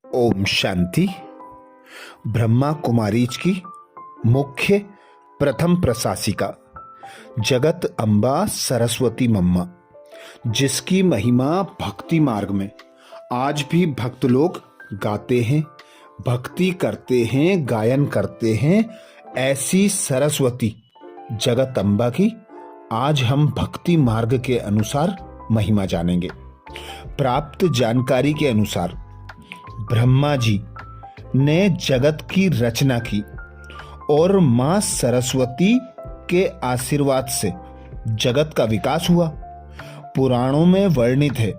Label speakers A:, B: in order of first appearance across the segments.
A: ओम शांति। ब्रह्मा कुमारीज की मुख्य प्रथम प्रशासिका जगत अम्बा सरस्वती मम्मा, जिसकी महिमा भक्ति मार्ग में आज भी भक्त लोग गाते हैं, भक्ति करते हैं, गायन करते हैं। ऐसी सरस्वती जगत अम्बा की आज हम भक्ति मार्ग के अनुसार महिमा जानेंगे। प्राप्त जानकारी के अनुसार ब्रह्मा जी ने जगत की रचना की और मां सरस्वती के आशीर्वाद से जगत का विकास हुआ। पुराणों में वर्णित है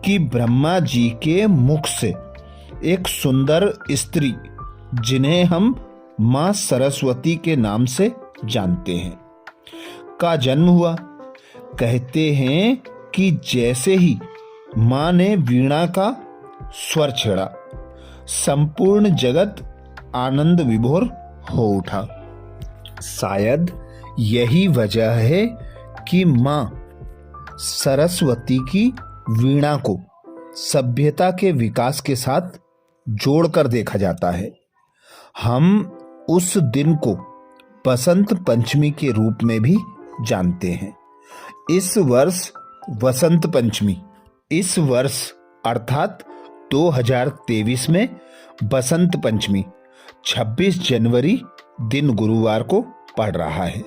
A: कि ब्रह्मा जी के मुख से एक सुंदर स्त्री, जिन्हें हम मां सरस्वती के नाम से जानते हैं, का जन्म हुआ। कहते हैं कि जैसे ही मां ने वीणा का स्वर छेड़ा, संपूर्ण जगत आनंद विभोर हो उठा। शायद यही वजह है कि मां सरस्वती की वीणा को सभ्यता के विकास के साथ जोड़कर देखा जाता है। हम उस दिन को बसंत पंचमी के रूप में भी जानते हैं। इस वर्ष वसंत पंचमी, इस वर्ष अर्थात 2023 में बसंत पंचमी 26 जनवरी दिन गुरुवार को पड़ रहा है।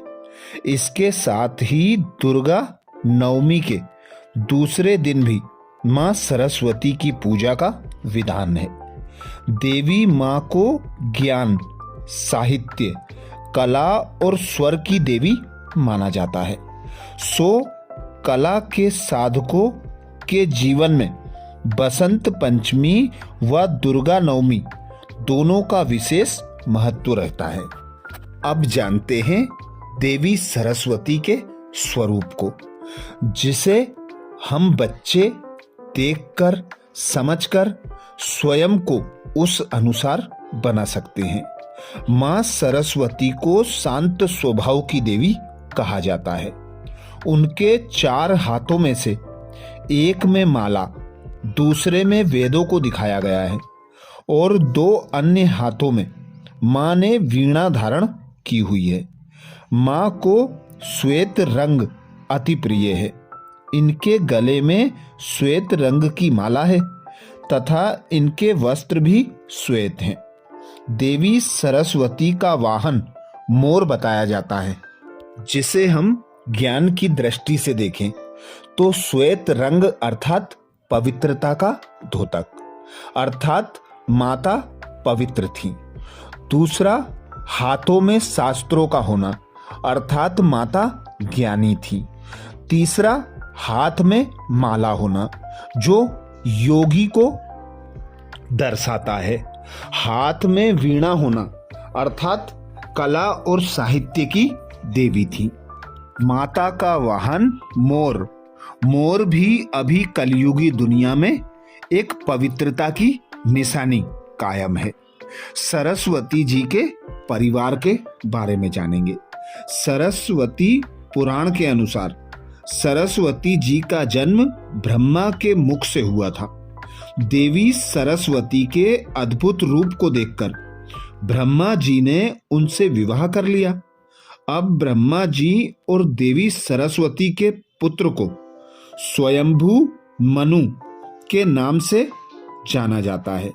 A: इसके साथ ही दुर्गा नवमी के दूसरे दिन भी मां सरस्वती की पूजा का विधान है। देवी मां को ज्ञान, साहित्य, कला और स्वर की देवी माना जाता है। सो कला के साधकों के जीवन में बसंत पंचमी व दुर्गा नवमी दोनों का विशेष महत्व रहता है। अब जानते हैं देवी सरस्वती के स्वरूप को, जिसे हम बच्चे देखकर, समझकर स्वयं को उस अनुसार बना सकते हैं। मां सरस्वती को शांत स्वभाव की देवी कहा जाता है। उनके 4 हाथों में से एक में माला, दूसरे में वेदों को दिखाया गया है और 2 अन्य हाथों में मां ने वीणा धारण की हुई है। मां को श्वेत रंग अति प्रिय है। इनके गले में श्वेत रंग की माला है तथा इनके वस्त्र भी श्वेत हैं। देवी सरस्वती का वाहन मोर बताया जाता है। जिसे हम ज्ञान की दृष्टि से देखें तो श्वेत रंग अर्थात पवित्रता का द्योतक, अर्थात माता पवित्र थी। दूसरा, हाथों में शास्त्रों का होना, अर्थात माता ज्ञानी थी। तीसरा, हाथ में माला होना, जो योगी को दर्शाता है। हाथ में वीणा होना, अर्थात कला और साहित्य की देवी थी। माता का वाहन मोर, मोर भी अभी कलयुगी दुनिया में एक पवित्रता की निशानी कायम है। सरस्वती जी के परिवार के बारे में जानेंगे। सरस्वती पुराण के अनुसार सरस्वती जी का जन्म ब्रह्मा के मुख से हुआ था। देवी सरस्वती के अद्भुत रूप को देखकर ब्रह्मा जी ने उनसे विवाह कर लिया। अब ब्रह्मा जी और देवी सरस्वती के पुत्र को स्वयंभू मनु के नाम से जाना जाता है।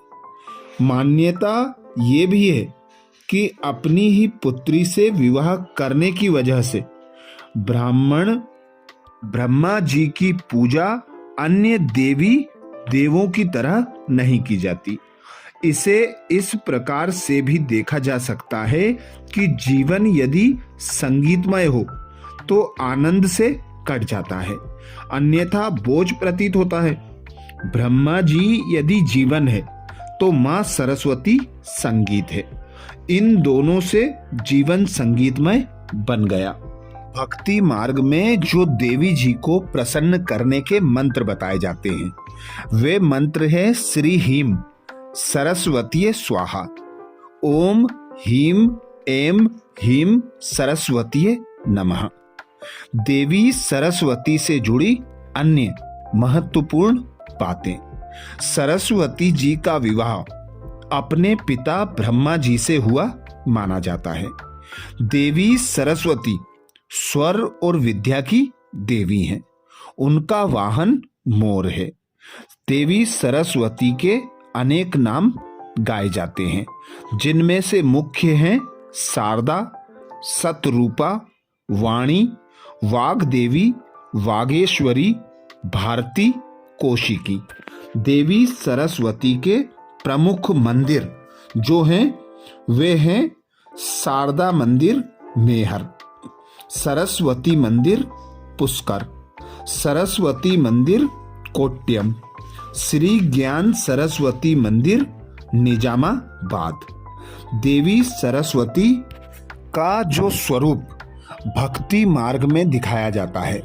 A: मान्यता ये भी है कि अपनी ही पुत्री से विवाह करने की वजह से ब्रह्मा जी की पूजा अन्य देवी देवों की तरह नहीं की जाती। इसे इस प्रकार से भी देखा जा सकता है कि जीवन यदि संगीतमय हो तो आनंद से कट जाता है, अन्यथा बोझ प्रतीत होता है। ब्रह्मा जी यदि जीवन है तो मां सरस्वती संगीत है। इन दोनों से जीवन संगीतमय बन गया। भक्ति मार्ग में जो देवी जी को प्रसन्न करने के मंत्र बताए जाते हैं, वे मंत्र है श्री हीम सरस्वती स्वाहा, ओम हीम एम हीम सरस्वती नमः। देवी सरस्वती से जुड़ी अन्य महत्वपूर्ण बातें। सरस्वती जी का विवाह अपने पिता ब्रह्मा जी से हुआ माना जाता है। देवी सरस्वती स्वर और विद्या की देवी हैं। उनका वाहन मोर है। देवी सरस्वती के अनेक नाम गाए जाते हैं, जिनमें से मुख्य हैं शारदा, सतरूपा, वाणी, वाग्देवी, वागेश्वरी, भारती, कौशिकी। देवी सरस्वती के प्रमुख मंदिर जो हैं वे हैं शारदा मंदिर मेहर, सरस्वती मंदिर पुष्कर, सरस्वती मंदिर कोट्यम, श्री ज्ञान सरस्वती मंदिर निजामाबाद। देवी सरस्वती का जो स्वरूप भक्ति मार्ग में दिखाया जाता है,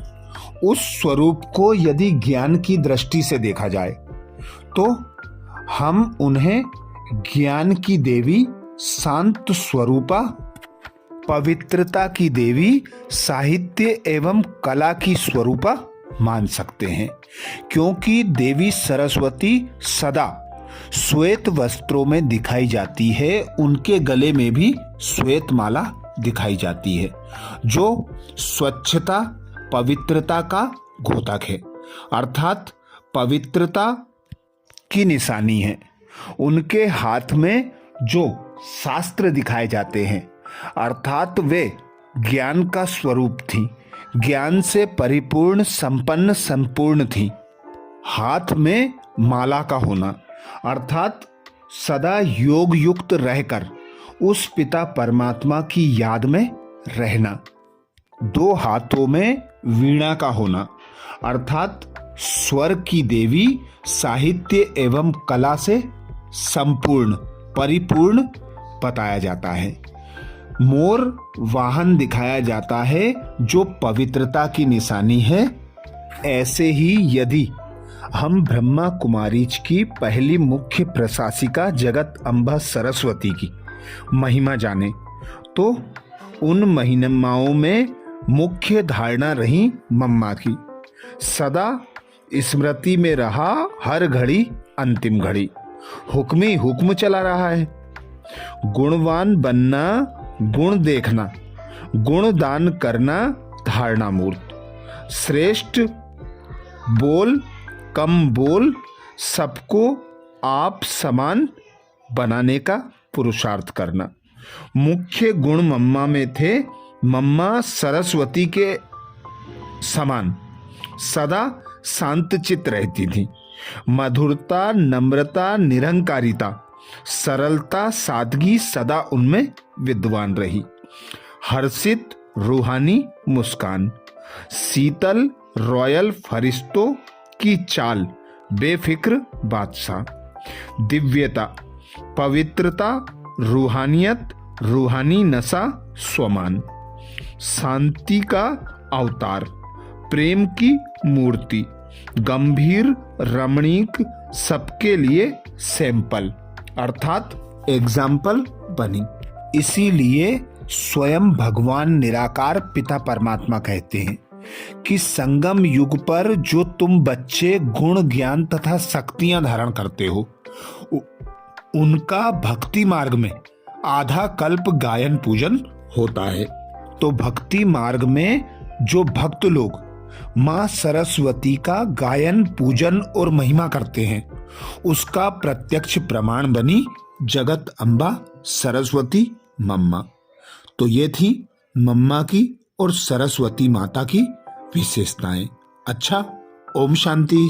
A: उस स्वरूप को यदि ज्ञान की दृष्टि से देखा जाए तो हम उन्हें ज्ञान की देवी, शांत स्वरूपा, पवित्रता की देवी, साहित्य एवं कला की स्वरूपा मान सकते हैं, क्योंकि देवी सरस्वती सदा श्वेत वस्त्रों में दिखाई जाती है। उनके गले में भी श्वेत माला दिखाई जाती है, जो स्वच्छता, पवित्रता का द्योतक है, अर्थात पवित्रता की निशानी है। उनके हाथ में जो शास्त्र दिखाए जाते हैं, अर्थात वे ज्ञान का स्वरूप थी, ज्ञान से परिपूर्ण, संपन्न, संपूर्ण थी। हाथ में माला का होना अर्थात सदा योग युक्त रहकर उस पिता परमात्मा की याद में रहना। दो हाथों में वीणा का होना अर्थात स्वर की देवी, साहित्य एवं कला से संपूर्ण, परिपूर्ण बताया जाता है। मोर वाहन दिखाया जाता है, जो पवित्रता की निशानी है। ऐसे ही यदि हम ब्रह्मा कुमारीज की पहली मुख्य प्रशासिका जगत अम्बा सरस्वती की महिमा जाने तो उन महिमाओं में मुख्य धारणा रही मम्मा की। सदा स्मृति में रहा हर घड़ी अंतिम घड़ी, हुक्मी हुक्म चला रहा है। गुणवान बनना, गुण देखना, गुण दान करना, धारणा मूर्त, श्रेष्ठ बोल, कम बोल, सबको आप समान बनाने का पुरुषार्थ करना। मुख्य गुण मम्मा में थे। मम्मा सरस्वती के समान सदा शांतचित्त रहती थी। मधुरता, नम्रता, निरहंकारिता, सरलता, सादगी सदा उनमें विद्वान रही। हर्षित रूहानी मुस्कान, शीतल रॉयल फरिश्तों की चाल, बेफिक्र बादशाह, दिव्यता, पवित्रता, रूहानियत, रूहानी नशा, स्वमान, शांति का अवतार, प्रेम की मूर्ति, गंभीर, रमणीक, सबके लिए सैंपल अर्थात एग्जाम्पल बनी। इसीलिए स्वयं भगवान निराकार पिता परमात्मा कहते हैं कि संगम युग पर जो तुम बच्चे गुण, ज्ञान तथा शक्तियां धारण करते हो, उनका भक्ति मार्ग में आधा कल्प गायन पूजन होता है। तो भक्ति मार्ग में जो भक्त लोग मां सरस्वती का गायन, पूजन और महिमा करते हैं, उसका प्रत्यक्ष प्रमाण बनी जगत अम्बा सरस्वती मम्मा। तो ये थी मम्मा की और सरस्वती माता की विशेषताएं। अच्छा, ओम शांति।